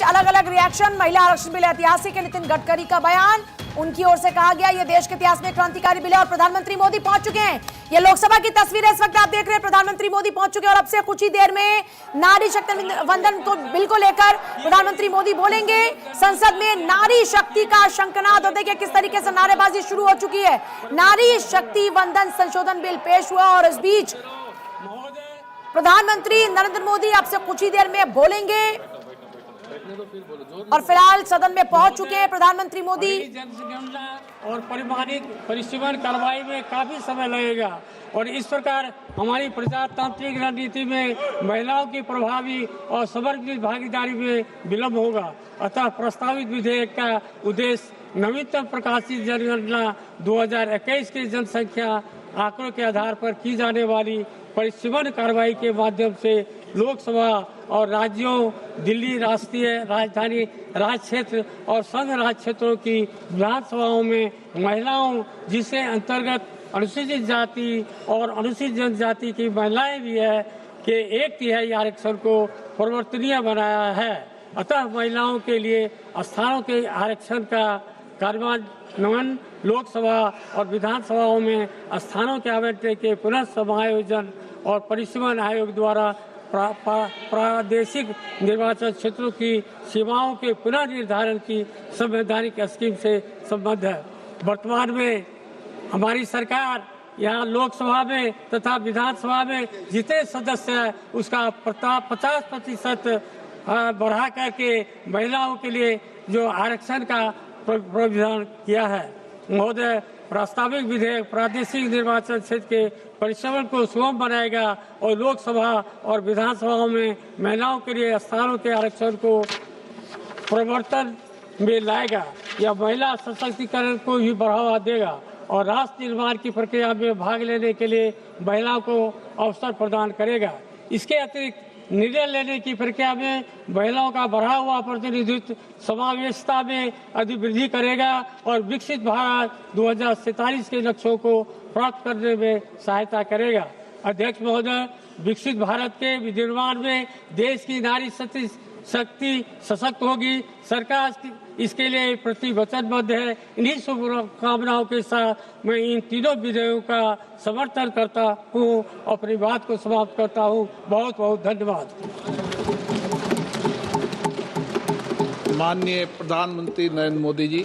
अलग अलग रिएक्शन। महिला आरक्षण बिल ऐतिहासिक है, नितिन गडकरी का बयान। उनकी ओर से कहा गया ये देश के इतिहास में क्रांतिकारी बिल है और प्रधानमंत्री मोदी पहुंच चुके हैं। ये लोकसभा की तस्वीरें इस वक्त आप देख रहे हैं। प्रधानमंत्री मोदी पहुंच चुके हैं और अब से कुछ ही देर में नारी शक्ति वंदन को बिल को लेकर प्रधानमंत्री मोदी बोलेंगे। संसद में नारी शक्ति का शंखनाद, और देखिए किस तरीके से नारेबाजी शुरू हो चुकी है। नारी शक्ति वंदन संशोधन बिल पेश हुआ और इस बीच प्रधानमंत्री नरेंद्र मोदी अब से कुछ ही देर में बोलेंगे और फिलहाल सदन में पहुंच चुके हैं प्रधानमंत्री मोदी। जनगणना और परिसीमन कार्रवाई में काफी समय लगेगा और इस प्रकार हमारी प्रजातांत्रिक रणनीति में महिलाओं की प्रभावी और समर्पित भागीदारी में विलंब होगा। अतः प्रस्तावित विधेयक का उद्देश्य नवीनतम प्रकाशित जनगणना 2021 की जनसंख्या आंकड़ों के आधार पर की जाने वाली परिसीमन कार्रवाई के माध्यम से लोकसभा और राज्यों, दिल्ली राष्ट्रीय राजधानी राज्य क्षेत्र और संघ राज्य क्षेत्रों की विधानसभाओं में महिलाओं, जिसे अंतर्गत अनुसूचित जाति और अनुसूचित जनजाति की महिलाएं भी है, के 1/3 आरक्षण को परिवर्तनीय बनाया है। अतः महिलाओं के लिए स्थानों के आरक्षण का कार्यान्वयन लोकसभा और विधानसभाओं में स्थानों के आवंटन के पुनः समायोजन और परिसीमन आयोग द्वारा प्रादेशिक निर्वाचन क्षेत्रों की सीमाओं के पुनः निर्धारण की संवैधानिक स्कीम से संबद्ध है। वर्तमान में हमारी सरकार यहाँ लोकसभा में तथा विधानसभा में जितने सदस्य हैं उसका 50% बढ़ा करके महिलाओं के लिए जो आरक्षण का प्रावधान किया है। महोदय, प्रस्तावित विधेयक प्रादेशिक निर्वाचन क्षेत्र के परिसीमन को सुगम बनाएगा और लोकसभा और विधानसभाओं में महिलाओं के लिए स्थानों के आरक्षण को परिवर्तन में लाएगा। यह महिला सशक्तिकरण को भी बढ़ावा देगा और राष्ट्र निर्माण की प्रक्रिया में भाग लेने के लिए महिलाओं को अवसर प्रदान करेगा। इसके अतिरिक्त निर्णय लेने की प्रक्रिया में महिलाओं का बढ़ा हुआ प्रतिनिधित्व समावेशिता में अधिवृद्धि करेगा और विकसित भारत 2047 के लक्ष्यों को प्राप्त करने में सहायता करेगा। अध्यक्ष महोदय, विकसित भारत के विनिर्माण में देश की नारी शक्ति सशक्त होगी। सरकार इसके लिए प्रतिबद्धबद्ध है। इन्हीं शुभकामनाओं के साथ मैं इन तीनों विधेयकों का समर्थन करता हूँ। अपनी बात को समाप्त करता हूँ। बहुत बहुत धन्यवाद। माननीय प्रधानमंत्री नरेंद्र मोदी जी,